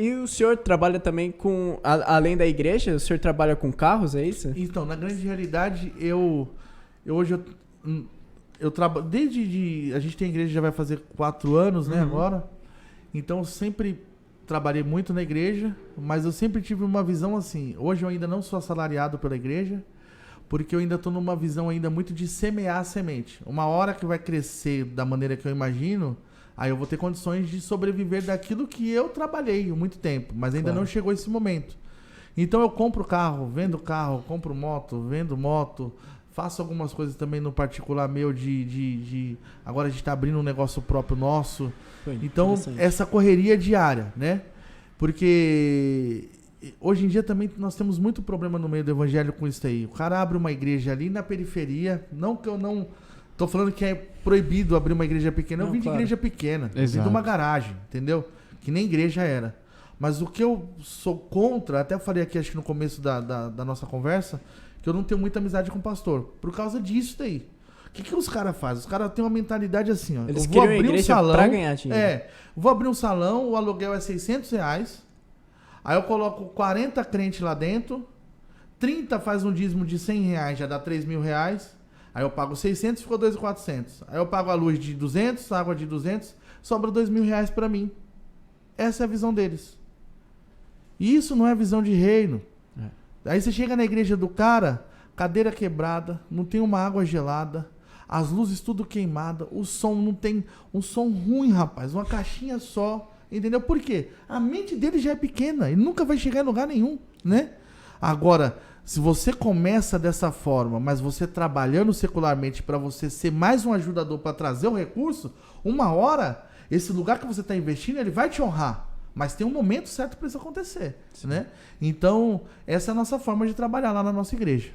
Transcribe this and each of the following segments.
E o senhor trabalha também com, além da igreja, o senhor trabalha com carros, é isso? Então, na grande realidade, hoje eu trabalho, a gente tem igreja, já vai fazer 4 anos, né, agora. Então, eu sempre trabalhei muito na igreja, mas eu sempre tive uma visão assim, hoje eu ainda não sou assalariado pela igreja, porque eu ainda estou numa visão ainda muito de semear a semente. Uma hora que vai crescer da maneira que eu imagino, aí eu vou ter condições de sobreviver daquilo que eu trabalhei há muito tempo, mas ainda não chegou esse momento. Então eu compro carro, vendo carro, compro moto, vendo moto, faço algumas coisas também no particular meu agora a gente está abrindo um negócio próprio nosso. Então essa correria diária, né? Porque hoje em dia também nós temos muito problema no meio do evangelho com isso aí. O cara abre uma igreja ali na periferia, não que eu não tô falando que é proibido abrir uma igreja pequena, eu vim de igreja pequena, eu vim de uma garagem, entendeu? Que nem igreja era. Mas o que eu sou contra, até falei aqui acho que no começo da nossa conversa, que eu não tenho muita amizade com o pastor, por causa disso daí. O que os caras fazem? Os caras têm uma mentalidade assim, ó. Eles eu vou abrir um salão pra ganhar dinheiro. Vou abrir um salão, o aluguel é R$600, aí eu coloco 40 crentes lá dentro, 30 faz um dízimo de R$100, já dá R$3.000, aí eu pago 600, ficou 2.400. Aí eu pago a luz de 200, a água de 200, sobra R$2.000 pra mim. Essa é a visão deles. E isso não é visão de reino. Aí você chega na igreja do cara, cadeira quebrada, não tem uma água gelada, as luzes tudo queimada, o som não tem, um som ruim, rapaz, uma caixinha só, entendeu? Por quê? A mente dele já é pequena, ele nunca vai chegar em lugar nenhum, né? Agora, se você começa dessa forma, mas você trabalhando secularmente para você ser mais um ajudador para trazer o recurso, uma hora, esse lugar que você está investindo, ele vai te honrar. Mas tem um momento certo para isso acontecer, né? Então, essa é a nossa forma de trabalhar lá na nossa igreja.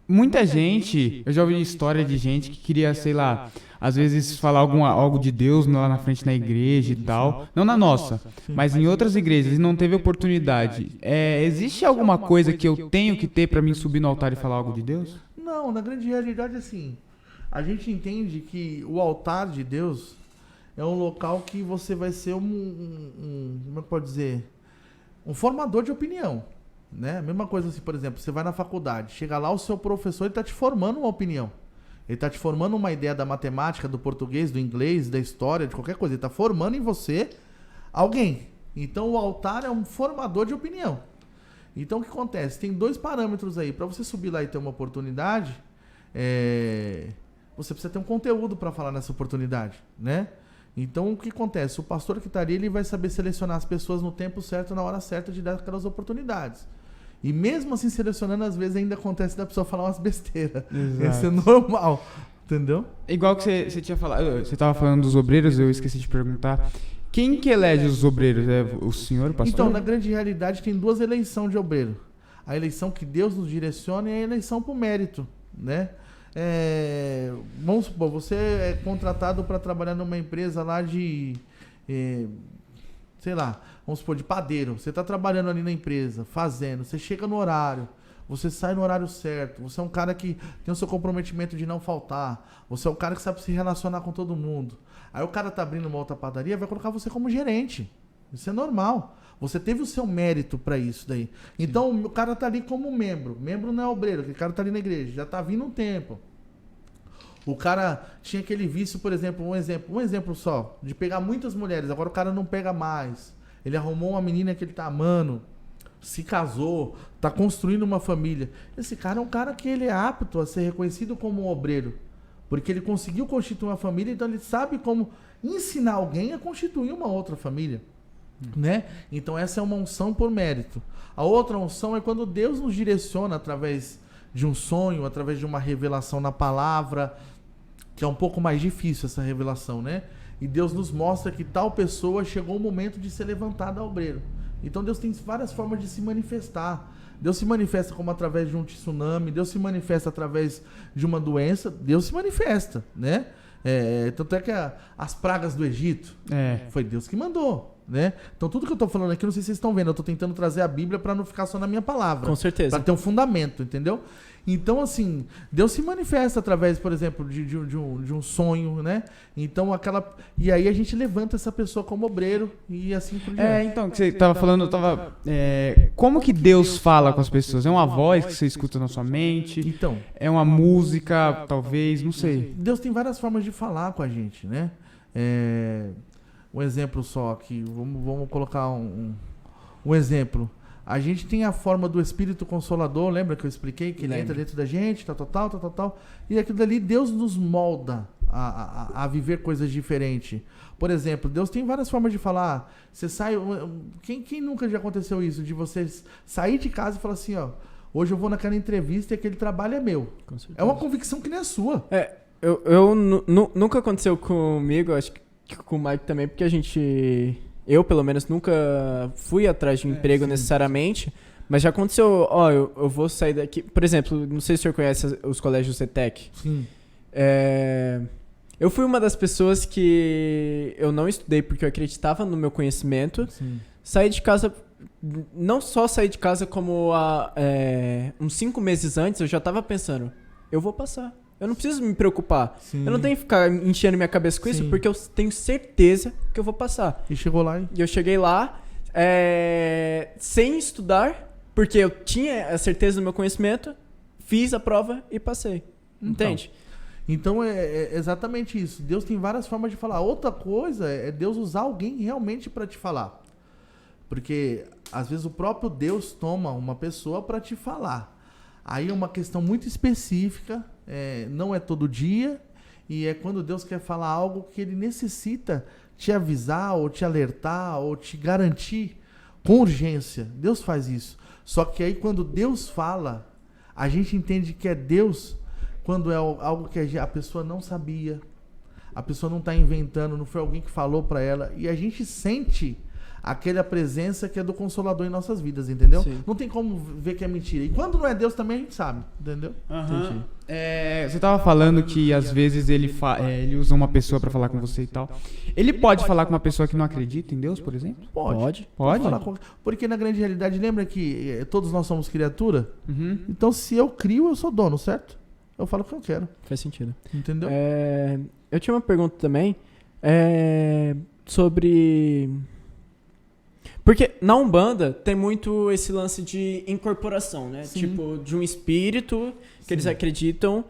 Muita gente, eu já ouvi história de gente que queria, sei lá, às vezes falar algo de Deus lá na frente na igreja e tal. Não na nossa, mas em outras igrejas e não teve oportunidade. Existe alguma coisa que eu tenho que ter para mim subir no altar e falar algo de Deus? Não, na grande realidade, assim, a gente entende que o altar de Deus é um local que você vai ser como é que pode dizer? Um formador de opinião, né? A mesma coisa assim, por exemplo, você vai na faculdade, chega lá, o seu professor está te formando uma opinião. Ele está te formando uma ideia da matemática, do português, do inglês, da história, de qualquer coisa. Ele está formando em você alguém. Então o altar é um formador de opinião. Então o que acontece? Tem 2 parâmetros aí. Para você subir lá e ter uma oportunidade, você precisa ter um conteúdo para falar nessa oportunidade, né? Então, o que acontece? O pastor que está ali, ele vai saber selecionar as pessoas no tempo certo, na hora certa de dar aquelas oportunidades. E mesmo assim, selecionando, às vezes ainda acontece da pessoa falar umas besteiras. Isso é normal, entendeu? Igual que você tinha falado, você estava falando dos obreiros, eu esqueci de perguntar. Quem que elege os obreiros? É o senhor, o pastor? Então, na grande realidade, tem 2 eleições de obreiro. A eleição que Deus nos direciona e a eleição por mérito, né? Vamos supor, você é contratado para trabalhar numa empresa lá de, sei lá, vamos supor, de padeiro. Você está trabalhando ali na empresa, fazendo, você chega no horário, você sai no horário certo, você é um cara que tem o seu comprometimento de não faltar, você é um cara que sabe se relacionar com todo mundo. Aí o cara tá abrindo uma outra padaria, vai colocar você como gerente. Isso é normal. Você teve o seu mérito para isso daí. Então, o cara tá ali como membro. Membro não é obreiro, aquele cara tá ali na igreja, já tá vindo um tempo. O cara tinha aquele vício, por exemplo, um exemplo só, de pegar muitas mulheres. Agora o cara não pega mais. Ele arrumou uma menina que ele tá amando, se casou, tá construindo uma família. Esse cara é um cara que ele é apto a ser reconhecido como um obreiro. Porque ele conseguiu constituir uma família, então ele sabe como ensinar alguém a constituir uma outra família. Né? Então essa é uma unção por mérito. A outra unção é quando Deus nos direciona através de um sonho, através de uma revelação na palavra, que é um pouco mais difícil essa revelação, né? E Deus nos mostra que tal pessoa chegou o momento de ser levantada ao obreiro. Então Deus tem várias formas de se manifestar. Deus se manifesta como através de um tsunami, Deus se manifesta através de uma doença, Deus se manifesta, né? Tanto é que as pragas do Egito foi Deus que mandou. né? Então tudo que eu tô falando aqui, não sei se vocês estão vendo, eu tô tentando trazer a Bíblia para não ficar só na minha palavra. Com certeza. Para ter um fundamento, entendeu? Então, assim, Deus se manifesta através, por exemplo, de um sonho, né? Então, e aí a gente levanta essa pessoa como obreiro e assim por diante. Então, que você tava falando, como que Deus fala com as pessoas? É uma voz que você escuta na sua mente? Então, É uma música, talvez, não sei. Deus tem várias formas de falar com a gente, né? Um exemplo só aqui, vamos colocar um exemplo. A gente tem a forma do Espírito Consolador, lembra que eu expliquei? Que ele entra dentro da gente, tal. E aquilo dali, Deus nos molda a viver coisas diferentes. Por exemplo, Deus tem várias formas de falar. Você sai... Quem nunca já aconteceu isso? De você sair de casa e falar assim, ó, hoje eu vou naquela entrevista e aquele trabalho é meu. É uma convicção que nem é sua. Nunca aconteceu comigo, acho que com o Mike também, porque eu, pelo menos, nunca fui atrás de um emprego necessariamente, mas já aconteceu, eu vou sair daqui... Por exemplo, não sei se o senhor conhece os colégios CETEC. Sim. Eu fui uma das pessoas que eu não estudei porque eu acreditava no meu conhecimento. Sim. Saí de casa... Não só saí de casa, como uns 5 meses antes, eu já estava pensando, eu vou passar. Eu não preciso me preocupar. Sim. Eu não tenho que ficar enchendo minha cabeça com isso, porque eu tenho certeza que eu vou passar. E chegou lá E eu cheguei lá sem estudar, porque eu tinha a certeza do meu conhecimento, fiz a prova e passei. Entende? Então é exatamente isso. Deus tem várias formas de falar. Outra coisa é Deus usar alguém realmente para te falar. Porque às vezes o próprio Deus toma uma pessoa para te falar. Aí é uma questão muito específica, não é todo dia, e é quando Deus quer falar algo que ele necessita te avisar, ou te alertar, ou te garantir com urgência. Deus faz isso. Só que aí quando Deus fala, a gente entende que é Deus quando é algo que a pessoa não sabia, a pessoa não está inventando, não foi alguém que falou para ela, e a gente sente aquela presença que é do Consolador em nossas vidas, entendeu? Sim. Não tem como ver que é mentira. E quando não é Deus também a gente sabe, entendeu? Uhum. Você tava falando que às vezes ele usa uma pessoa pra falar com você e tal. Ele pode falar com uma pessoa que não acredita em Deus, por exemplo? Pode. Pode? Falar porque na grande realidade, lembra que todos nós somos criatura? Uhum. Então se eu crio, eu sou dono, certo? Eu falo o que eu quero. Faz sentido. Entendeu? Eu tinha uma pergunta também sobre... Porque na Umbanda tem muito esse lance de incorporação, né? Sim. Tipo, de um espírito que eles acreditam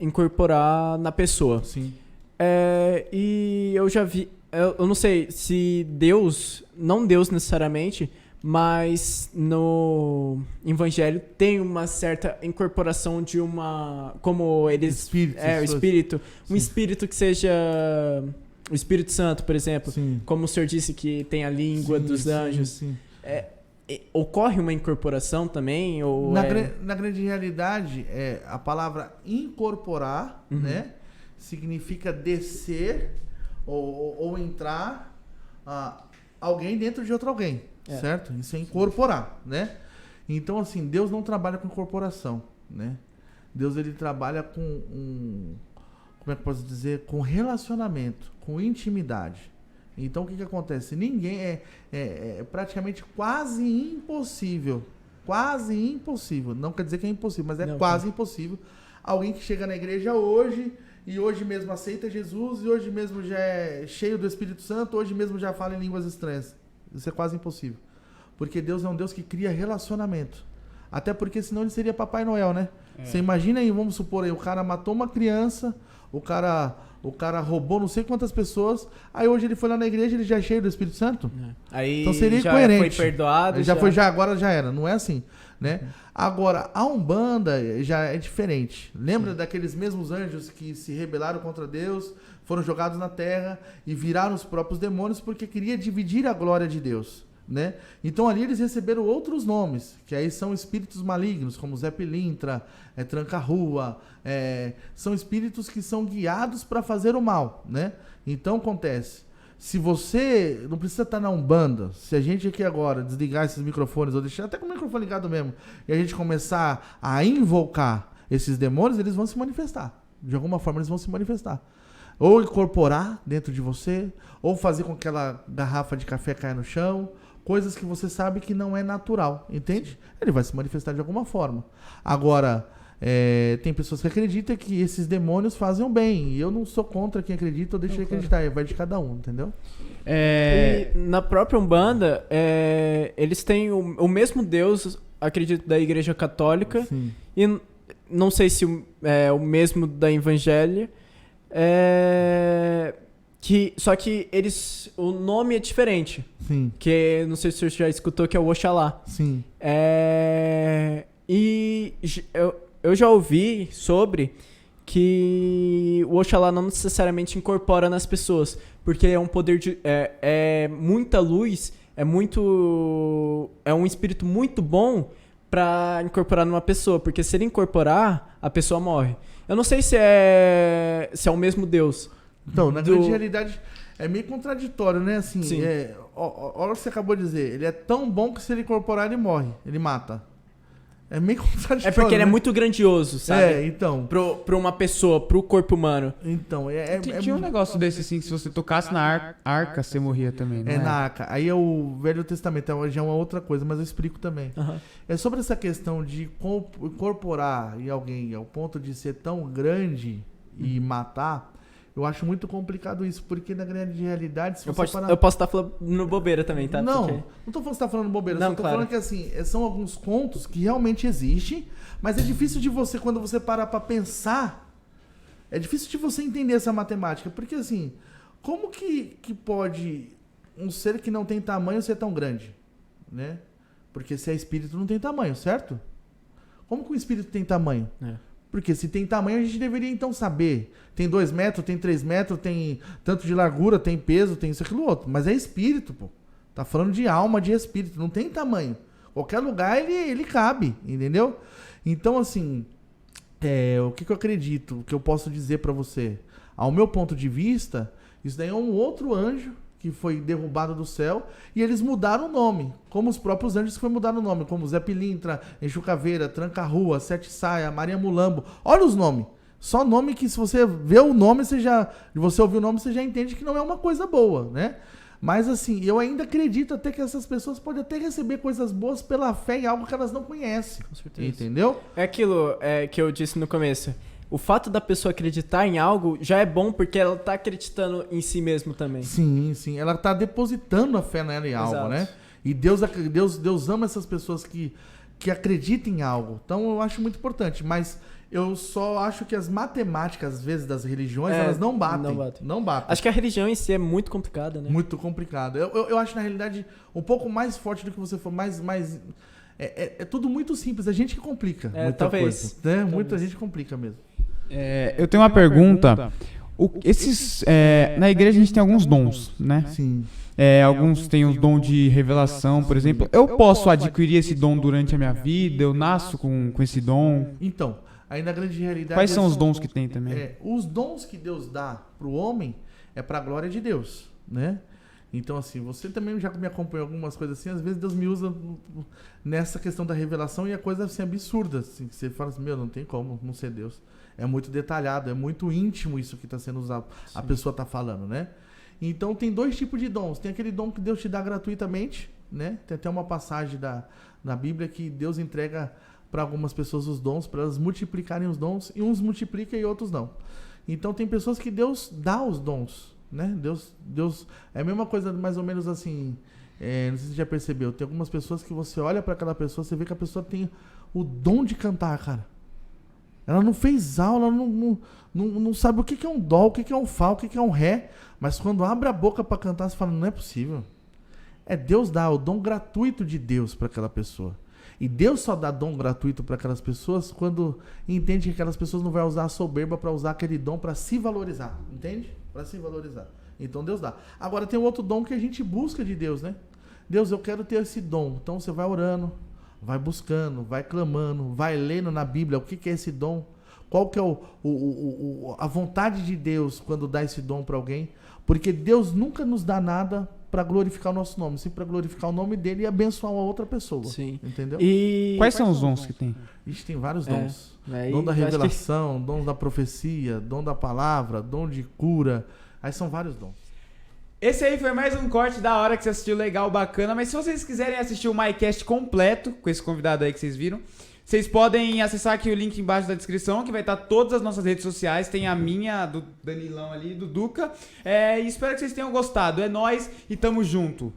incorporar na pessoa. Sim. E eu já vi... Eu não sei se Deus, não Deus necessariamente, mas no Evangelho tem uma certa incorporação de uma... Como eles... Espírito. o espírito. Um espírito que seja... O Espírito Santo, por exemplo, Sim. como o senhor disse que tem a língua dos anjos, Sim. ocorre uma incorporação também? Ou Na grande realidade, a palavra incorporar, né, significa descer ou entrar alguém dentro de outro alguém, certo? Isso é incorporar, né? Então, assim, Deus não trabalha com incorporação, né? Deus, ele trabalha com como é que eu posso dizer? Com relacionamento, com intimidade. Então, o que acontece? Ninguém é praticamente quase impossível. Quase impossível. Não quer dizer que é impossível, mas quase impossível. Alguém que chega na igreja hoje, e hoje mesmo aceita Jesus, e hoje mesmo já é cheio do Espírito Santo, hoje mesmo já fala em línguas estranhas. Isso é quase impossível. Porque Deus é um Deus que cria relacionamento. Até porque senão ele seria Papai Noel, né? Você imagina aí, vamos supor aí, o cara matou uma criança... O cara roubou não sei quantas pessoas. Aí hoje ele foi lá na igreja, ele já é cheio do Espírito Santo. Aí então seria já incoerente. foi perdoado. Agora já era. Não é assim, né? Agora, a Umbanda já é diferente. Lembra daqueles mesmos anjos que se rebelaram contra Deus, foram jogados na terra e viraram os próprios demônios porque queria dividir a glória de Deus, né? Então ali eles receberam outros nomes, que aí são espíritos malignos, como Zé Pilintra, Tranca-Rua, são espíritos que são guiados para fazer o mal, né? Então acontece, se você não precisa estar na Umbanda, se a gente aqui agora desligar esses microfones, ou deixar até com o microfone ligado mesmo, e a gente começar a invocar esses demônios, eles vão se manifestar, de alguma forma eles vão se manifestar. ou incorporar dentro de você, ou fazer com que aquela garrafa de café caia no chão, coisas que você sabe que não é natural, entende? Ele vai se manifestar de alguma forma. Agora, tem pessoas que acreditam que esses demônios fazem o bem, e eu não sou contra quem acredita, eu deixo de acreditar, vai de cada um, entendeu? E na própria Umbanda, eles têm o mesmo Deus, acredito, da Igreja Católica, Sim. e não sei se é o mesmo da Evangelho, só que o nome é diferente. Sim. Que não sei se você já escutou, que é o Oxalá. Sim. E eu já ouvi sobre que o Oxalá não necessariamente incorpora nas pessoas, porque é um poder é muita luz, é um espírito muito bom pra incorporar numa pessoa, porque se ele incorporar, a pessoa morre. Eu não sei se é o mesmo Deus. Então, na grande realidade, é meio contraditório, né? Assim, Sim. olha o que você acabou de dizer. Ele é tão bom que se ele incorporar, ele morre. Ele mata. É meio contraditório. É porque ele é muito grandioso, sabe? Então. Pra uma pessoa, pro corpo humano. Então, Tinha um negócio desse assim, que se você tocasse na arca, você morria também, né? na arca. Aí é o Velho Testamento, já é uma outra coisa, mas eu explico também. Uhum. É sobre essa questão de incorporar em alguém ao ponto de ser tão grande e matar. Eu acho muito complicado isso, porque na grande realidade, se você Eu posso estar falando bobeira também, tá? Não, Porque... não tô falando que você tá falando bobeira, Não, só tô claro. falando que assim, são alguns contos que realmente existem, mas é difícil de você, quando você parar pra pensar, é difícil de você entender essa matemática, porque assim, como que pode um ser que não tem tamanho ser tão grande, né? Porque se é espírito não tem tamanho, certo? Como que o espírito tem tamanho? Porque se tem tamanho, a gente deveria então saber. Tem 2 metros, tem 3 metros, tem tanto de largura, tem peso, tem isso, aquilo, outro. Mas é espírito, pô. Tá falando de alma, de espírito. Não tem tamanho. Qualquer lugar ele cabe, entendeu? Então, assim, o que eu acredito, o que eu posso dizer pra você? Ao meu ponto de vista, isso daí é um outro anjo que foi derrubado do céu, e eles mudaram o nome, como os próprios anjos que foi mudar o nome, como Zé Pilintra, Exu Caveira, Tranca-Rua, Sete Saia, Maria Mulambo. Olha os nomes. Só nome que, se você vê o nome, você ouvir o nome, você já entende que não é uma coisa boa, né? Mas assim, eu ainda acredito até que essas pessoas podem até receber coisas boas pela fé em algo que elas não conhecem. Com certeza. Entendeu? É aquilo que eu disse no começo. O fato da pessoa acreditar em algo já é bom porque ela tá acreditando em si mesmo também. Sim, sim. Ela tá depositando a fé nela em algo, né? E Deus ama essas pessoas que acreditam em algo. Então eu acho muito importante. Mas eu só acho que as matemáticas, às vezes, das religiões, elas não batem. Não batem. Acho que a religião em si é muito complicada, né? Muito complicado. Eu acho, na realidade, um pouco mais forte do que você for, mais é tudo muito simples. A gente que complica muita talvez. coisa. Né? Muita gente complica mesmo. Eu tenho uma pergunta. Na igreja a gente tem alguns dons, né? Sim. Alguns têm os dons de revelação, por exemplo. Eu posso adquirir esse dom durante a minha vida? Eu nasço com esse dom? Então, aí na grande realidade... Quais são os dons que tem também? Os dons que Deus dá pro homem é pra glória de Deus, né? Então, assim, você também já me acompanhou algumas coisas assim, às vezes Deus me usa nessa questão da revelação e é coisa assim absurda, assim, que você fala assim, não tem como não ser Deus. É muito detalhado, é muito íntimo isso que está sendo usado, a pessoa está falando, né? Então tem 2 tipos de dons. Tem aquele dom que Deus te dá gratuitamente, né? Tem até uma passagem na Bíblia que Deus entrega para algumas pessoas os dons, para elas multiplicarem os dons, e uns multiplicam e outros não. Então tem pessoas que Deus dá os dons, né? Deus é a mesma coisa, mais ou menos assim, não sei se você já percebeu, tem algumas pessoas que você olha para aquela pessoa, você vê que a pessoa tem o dom de cantar, cara. Ela não fez aula, não sabe o que é um dó, o que é um fá, o que é um ré. Mas quando abre a boca para cantar, você fala, não é possível. Deus dá o dom gratuito de Deus para aquela pessoa. E Deus só dá dom gratuito para aquelas pessoas quando entende que aquelas pessoas não vão usar a soberba para usar aquele dom para se valorizar. Entende? Para se valorizar. Então Deus dá. Agora tem outro dom que a gente busca de Deus, né? Deus, eu quero ter esse dom. Então você vai orando, vai buscando, vai clamando, vai lendo na Bíblia o que é esse dom, qual que é a vontade de Deus quando dá esse dom para alguém, porque Deus nunca nos dá nada para glorificar o nosso nome, sim para glorificar o nome dele e abençoar uma outra pessoa. Sim. Entendeu? E Quais são os dons que tem? Ixi, tem vários dons. Né, Dom da e acho revelação, dom da profecia, dom da palavra, dom de cura. Aí são vários dons. Esse aí foi mais um corte da hora que você assistiu, legal, bacana. Mas se vocês quiserem assistir o MyCast completo, com esse convidado aí que vocês viram, vocês podem acessar aqui o link embaixo da descrição, que vai estar todas as nossas redes sociais. Tem a minha, do Danilão ali, do Duca. E espero que vocês tenham gostado. É nóis e tamo junto.